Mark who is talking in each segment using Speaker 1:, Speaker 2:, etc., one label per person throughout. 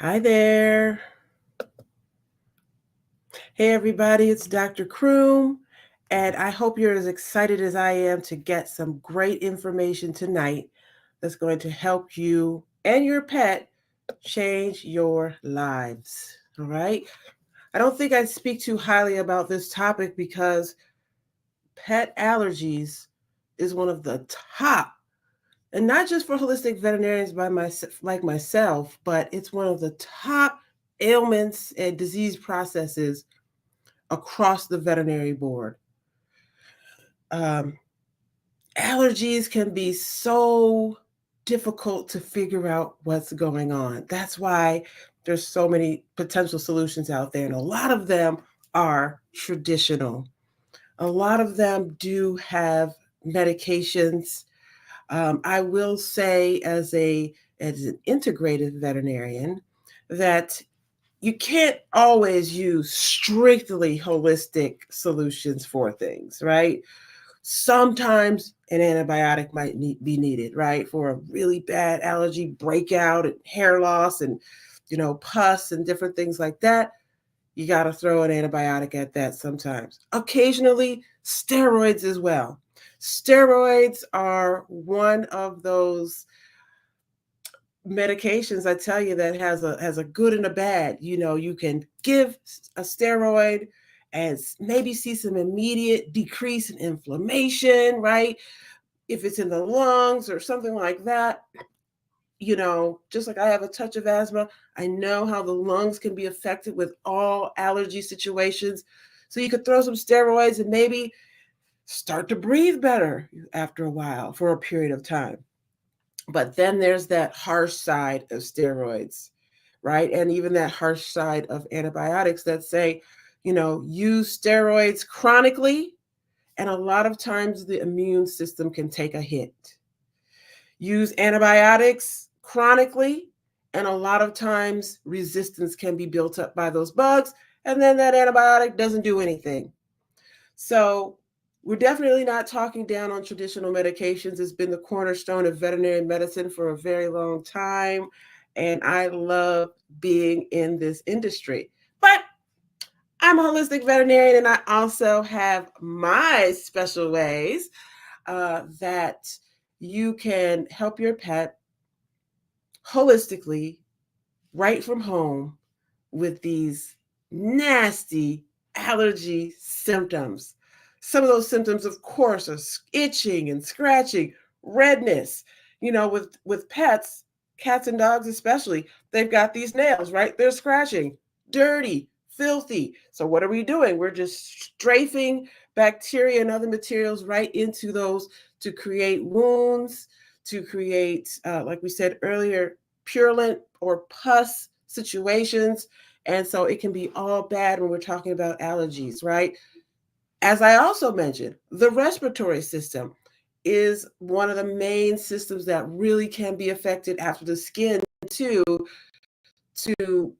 Speaker 1: Hi there. Hey, everybody, it's Dr. Croom, and I hope you're as excited as I am to get some great information tonight that's going to help you and your pet change your lives. All right. I don't think I'd speak too highly about this topic because pet allergies is one of the top, and not just for holistic veterinarians like myself, but it's one of the top ailments and disease processes across the veterinary board. Um, Allergies can be so difficult to figure out what's going on. That's why there's so many potential solutions out there, and a lot of them are traditional. A lot of them do have medications. I will say, as an integrated veterinarian, that you can't always use strictly holistic solutions for things, right? Sometimes an antibiotic might be needed, right? For a really bad allergy breakout and hair loss and, pus and different things like that. You got to throw an antibiotic at that sometimes. Occasionally, steroids as well. Steroids are one of those medications, I tell you, that has a good and a bad. You can give a steroid and maybe see some immediate decrease in inflammation, right? If it's in the lungs or something like that. Just like I have a touch of asthma, I know how the lungs can be affected with all allergy situations. So you could throw some steroids and maybe start to breathe better after a while for a period of time. But then there's that harsh side of steroids, right? And even that harsh side of antibiotics that say, use steroids chronically, and a lot of times the immune system can take a hit. Use antibiotics chronically, and a lot of times resistance can be built up by those bugs, and then that antibiotic doesn't do anything. So we're definitely not talking down on traditional medications. It's been the cornerstone of veterinary medicine for a very long time, and I love being in this industry. But I'm a holistic veterinarian, and I also have my special ways that you can help your pet holistically right from home with these nasty allergy symptoms. Some of those symptoms, of course, are itching and scratching, redness. With pets, cats and dogs especially, they've got these nails, right? They're scratching, dirty, filthy. So what are we doing? We're just strafing bacteria and other materials right into those to create wounds, to create, like we said earlier, purulent or pus situations. And so it can be all bad when we're talking about allergies, right? As I also mentioned, the respiratory system is one of the main systems that really can be affected after the skin too, to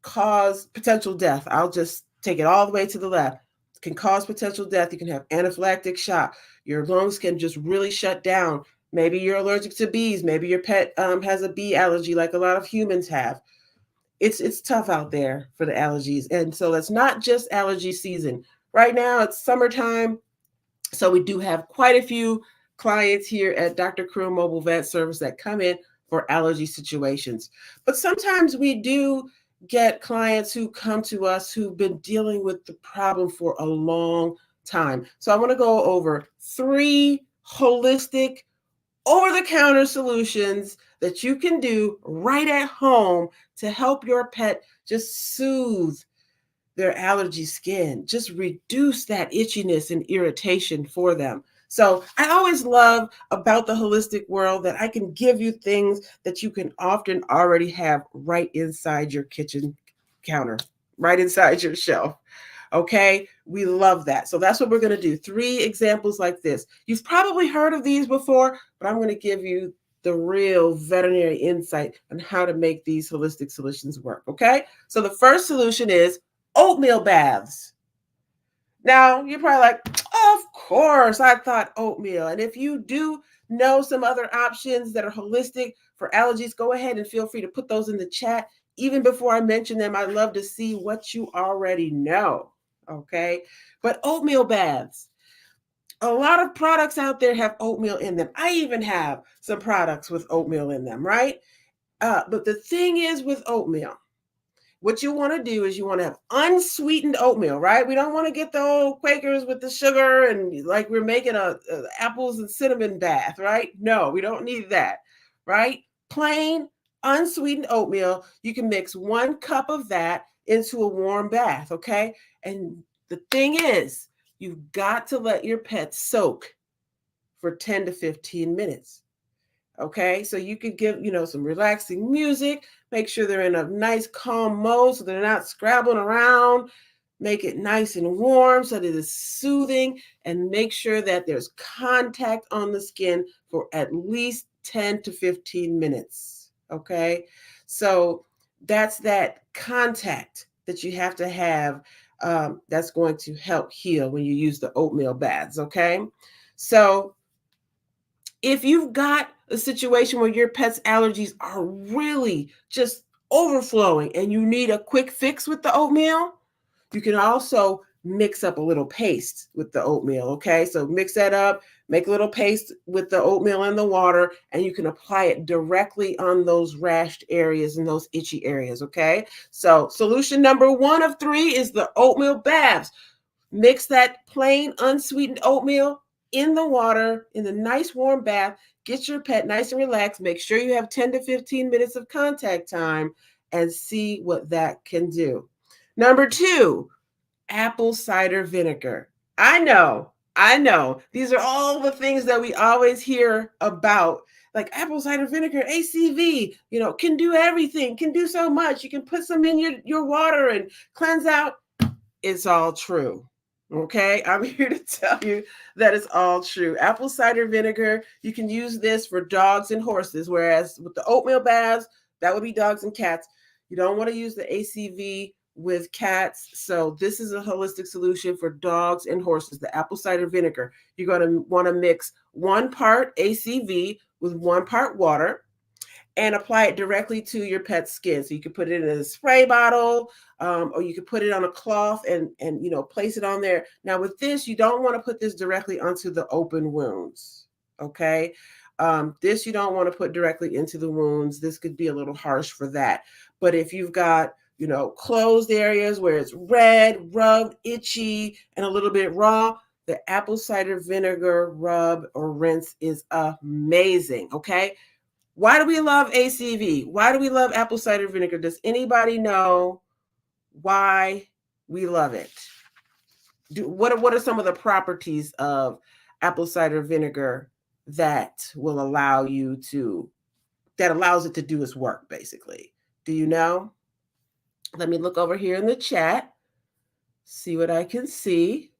Speaker 1: cause potential death. I'll just take it all the way to the left. It can cause potential death. You can have anaphylactic shock. Your lungs can just really shut down. Maybe you're allergic to bees. Maybe your pet has a bee allergy like a lot of humans have. It's tough out there for the allergies. And so it's not just allergy season. Right now it's summertime. So we do have quite a few clients here at Dr. Croom Mobile Vet Service that come in for allergy situations. But sometimes we do get clients who come to us who've been dealing with the problem for a long time. So I want to go over 3 holistic over-the-counter solutions that you can do right at home to help your pet just soothe their allergy skin, just reduce that itchiness and irritation for them. So I always love about the holistic world that I can give you things that you can often already have right inside your kitchen counter, right inside your shelf. Okay, we love that. So that's what we're going to do. 3 examples like this. You've probably heard of these before, but I'm going to give you the real veterinary insight on how to make these holistic solutions work. Okay, so the first solution is oatmeal baths. Now, you're probably like, of course, I thought oatmeal. And if you do know some other options that are holistic for allergies, go ahead and feel free to put those in the chat. even before I mention them, I love to see what you already know. Okay. But oatmeal baths. A lot of products out there have oatmeal in them. I even have some products with oatmeal in them, right? But the thing is with oatmeal, what you want to do is you want to have unsweetened oatmeal, right? We don't want to get the old Quakers with the sugar and like we're making a apples and cinnamon bath, right? No, we don't need that, right? Plain unsweetened oatmeal. You can mix 1 cup of that into a warm bath, okay? And the thing is, you've got to let your pet soak for 10 to 15 minutes. Okay, so you could give, some relaxing music, make sure they're in a nice calm mode so they're not scrabbling around, make it nice and warm so that it is soothing, and make sure that there's contact on the skin for at least 10 to 15 minutes. Okay, so that's that contact that you have to have, that's going to help heal when you use the oatmeal baths. Okay, so if you've got a situation where your pet's allergies are really just overflowing and you need a quick fix with the oatmeal, you can also mix up a little paste with the oatmeal. Okay, so mix that up, make a little paste with the oatmeal and the water, and you can apply it directly on those rashed areas and those itchy areas. Okay, so solution number 1 of 3 is the oatmeal baths. Mix that plain unsweetened oatmeal in the water in the nice warm bath. Get your pet nice and relaxed. Make sure you have 10 to 15 minutes of contact time and see what that can do. Number 2, apple cider vinegar. I know. These are all the things that we always hear about. Like apple cider vinegar, ACV, can do everything, can do so much. You can put some in your water and cleanse out. It's all true. Okay, I'm here to tell you that it's all true. Apple cider vinegar, you can use this for dogs and horses, whereas with the oatmeal baths, that would be dogs and cats. You don't want to use the ACV with cats. So this is a holistic solution for dogs and horses, the apple cider vinegar. You're going to want to mix 1 part ACV with 1 part water and apply it directly to your pet's skin. So you can put it in a spray bottle, or you could put it on a cloth and place it on there. Now with this, you don't want to put this directly onto the open wounds. Okay, this you don't want to put directly into the wounds. This could be a little harsh for that. But if you've got closed areas where it's red, rubbed, itchy, and a little bit raw, the apple cider vinegar rub or rinse is amazing. Okay. Why do we love ACV? Why do we love apple cider vinegar? Does anybody know why we love it? What are some of the properties of apple cider vinegar that allows it to do its work, basically? Do you know? Let me look over here in the chat, see what I can see.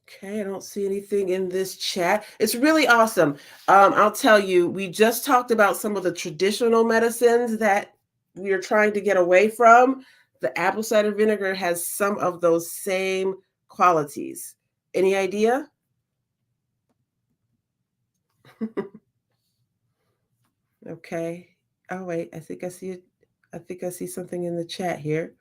Speaker 1: Okay, I don't see anything in this chat. It's really awesome. I'll tell you, we just talked about some of the traditional medicines that we are trying to get away from. The apple cider vinegar has some of those same qualities. Any idea? Okay. Oh, wait, I think I see it. I think I see something in the chat here.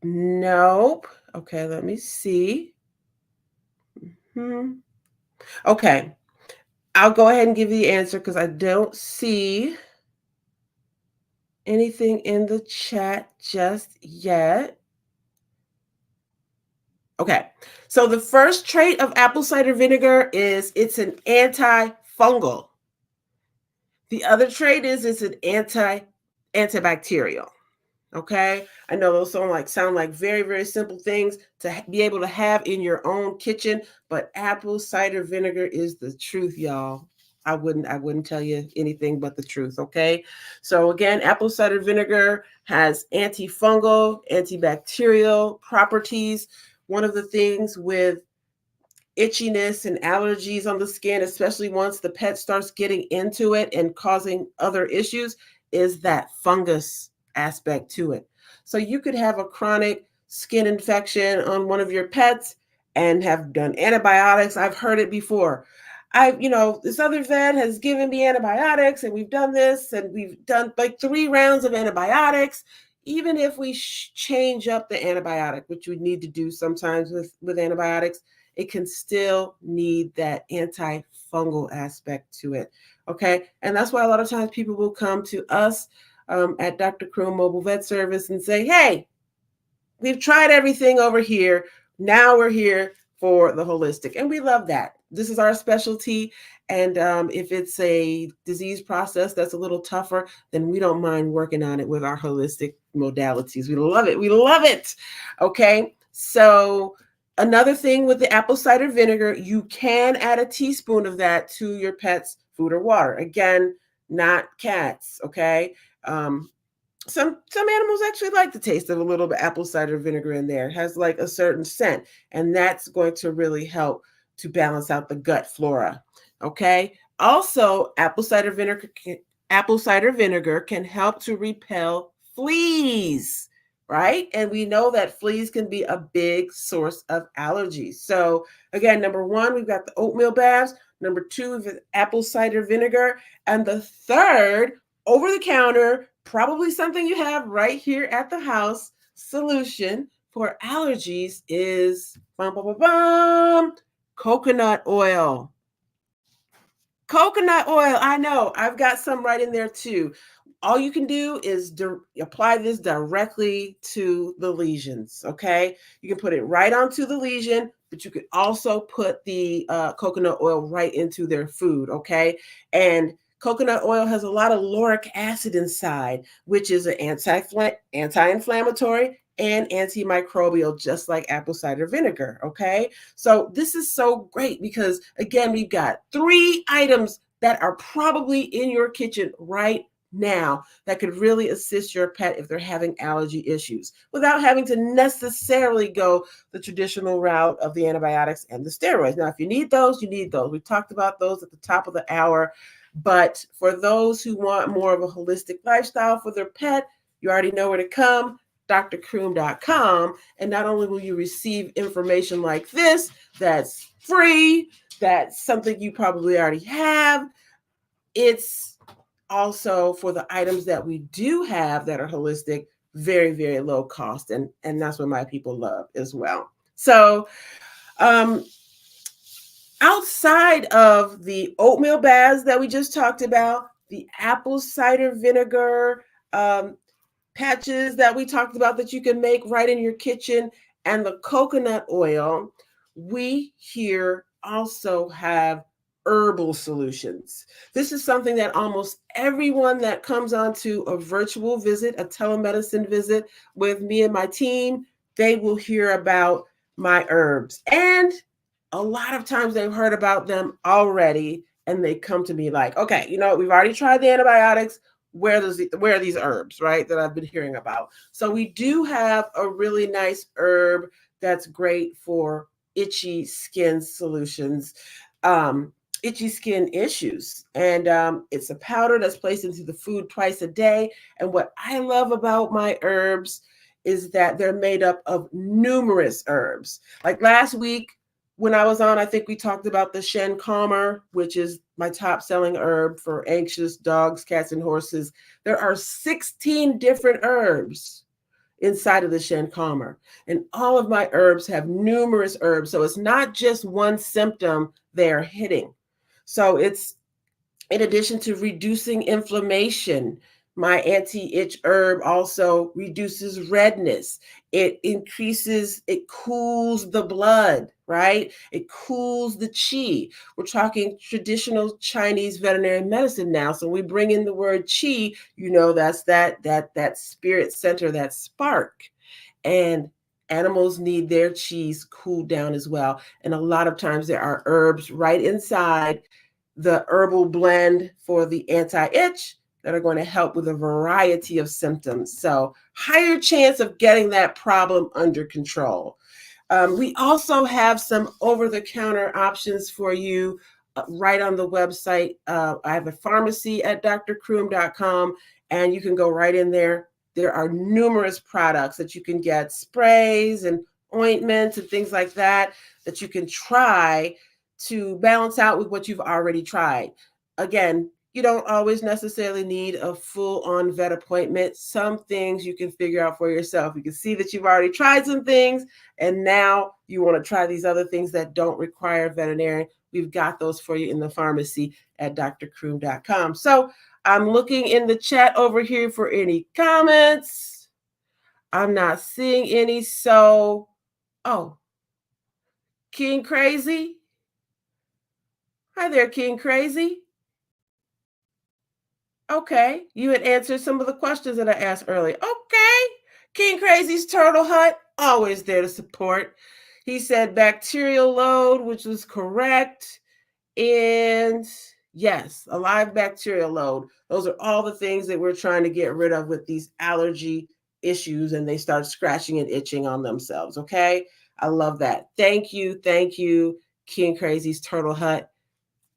Speaker 1: Nope. Okay, let me see. Okay. I'll go ahead and give you the answer because I don't see anything in the chat just yet. Okay. So the first trait of apple cider vinegar is it's an antifungal. The other trait is it's an antibacterial. Okay, I know those sound like very, very simple things to be able to have in your own kitchen, but apple cider vinegar is the truth, y'all. I wouldn't tell you anything but the truth. Okay, so again, apple cider vinegar has antifungal, antibacterial properties. One of the things with itchiness and allergies on the skin, especially once the pet starts getting into it and causing other issues, is that fungus aspect to it. So you could have a chronic skin infection on one of your pets and have done antibiotics. I've heard it before. This other vet has given me antibiotics and we've done this and we've done like 3 rounds of antibiotics. Even if we change up the antibiotic, which we need to do sometimes with antibiotics, it can still need that antifungal aspect to it. Okay. And that's why a lot of times people will come to us at Dr. Croom Mobile Vet Service and say, hey, we've tried everything over here. Now we're here for the holistic. And we love that. This is our specialty. And if it's a disease process that's a little tougher, then we don't mind working on it with our holistic modalities. We love it. We love it. Okay. So another thing with the apple cider vinegar, you can add a teaspoon of that to your pet's food or water. Again, not cats. Okay. Some animals actually like the taste of a little bit apple cider vinegar in there. It has like a certain scent, and that's going to really help to balance out the gut flora. Okay. Also, apple cider vinegar can help to repel fleas, right? And we know that fleas can be a big source of allergies. So again, number 1, we've got the oatmeal baths. Number 2, we've got apple cider vinegar, and the third, over the counter, probably something you have right here at the house, solution for allergies is coconut oil. Coconut oil. I know. I've got some right in there too. All you can do is apply this directly to the lesions. Okay. You can put it right onto the lesion, but you could also put the coconut oil right into their food. Okay. And coconut oil has a lot of lauric acid inside, which is an anti-inflammatory and antimicrobial, just like apple cider vinegar. Okay. So this is so great because, again, we've got 3 items that are probably in your kitchen right now that could really assist your pet if they're having allergy issues without having to necessarily go the traditional route of the antibiotics and the steroids. Now, if you need those, you need those. We talked about those at the top of the hour. But for those who want more of a holistic lifestyle for their pet, you already know where to come, drcroom.com. And not only will you receive information like this that's free, that's something you probably already have, it's also for the items that we do have that are holistic, very, very low cost. And that's what my people love as well. So outside of the oatmeal baths that we just talked about, the apple cider vinegar patches that we talked about that you can make right in your kitchen, and the coconut oil, we here also have herbal solutions. This is something that almost everyone that comes onto a virtual visit, a telemedicine visit with me and my team, they will hear about my herbs. And a lot of times they've heard about them already and they come to me like, okay, we've already tried the antibiotics. Where are these herbs, right, that I've been hearing about? So we do have a really nice herb that's great for itchy skin solutions, itchy skin issues. And it's a powder that's placed into the food twice a day. And what I love about my herbs is that they're made up of numerous herbs. Like last week, when I was on, I think we talked about the Shen Calmer, which is my top selling herb for anxious dogs, cats, and horses. There are 16 different herbs inside of the Shen Calmer. And all of my herbs have numerous herbs. So it's not just one symptom they're hitting. So it's, in addition to reducing inflammation, my anti-itch herb also reduces redness. It cools the blood, right? It cools the qi. We're talking traditional Chinese veterinary medicine now. So we bring in the word qi, that's that spirit center, that spark. And animals need their qis cooled down as well. And a lot of times there are herbs right inside the herbal blend for the anti-itch that are going to help with a variety of symptoms. So higher chance of getting that problem under control. We also have some over-the-counter options for you right on the website. I have a pharmacy at drcroom.com, and you can go right in there. There are numerous products that you can get, sprays and ointments and things like that that you can try to balance out with what you've already tried. Again, you don't always necessarily need a full-on vet appointment. Some things you can figure out for yourself. You can see that you've already tried some things, and now you want to try these other things that don't require a veterinarian. We've got those for you in the pharmacy at drcroom.com. So I'm looking in the chat over here for any comments. I'm not seeing any. So, oh, King Crazy. Hi there, King Crazy. Okay, you had answered some of the questions that I asked earlier. Okay, King Crazy's Turtle Hut, always there to support. He said bacterial load, which was correct. And yes, a live bacterial load. Those are all the things that we're trying to get rid of with these allergy issues, and they start scratching and itching on themselves. Okay, I love that. Thank you, King Crazy's Turtle Hut.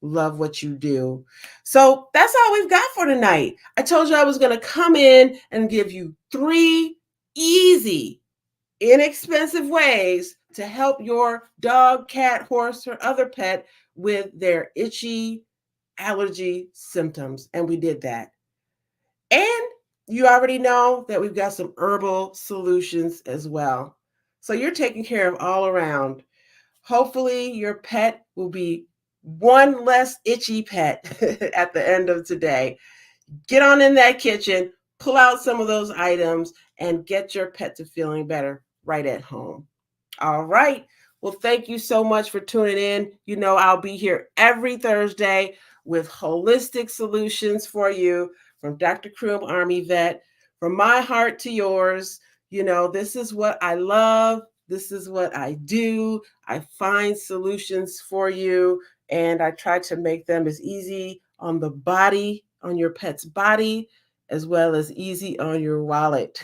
Speaker 1: Love what you do. So that's all we've got for tonight. I told you I was going to come in and give you 3 easy, inexpensive ways to help your dog, cat, horse, or other pet with their itchy allergy symptoms. And we did that. And you already know that we've got some herbal solutions as well. So you're taken care of all around. Hopefully, your pet will be one less itchy pet at the end of today. Get on in that kitchen, pull out some of those items, and get your pet to feeling better right at home. All right. Well, thank you so much for tuning in. You know, I'll be here every Thursday with holistic solutions for you from Dr. Croom Army Vet. From my heart to yours, you know, this is what I love. This is what I do. I find solutions for you, and I try to make them as easy on the body, on your pet's body, as well as easy on your wallet.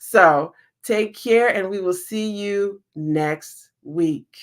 Speaker 1: So, take care, and we will see you next week.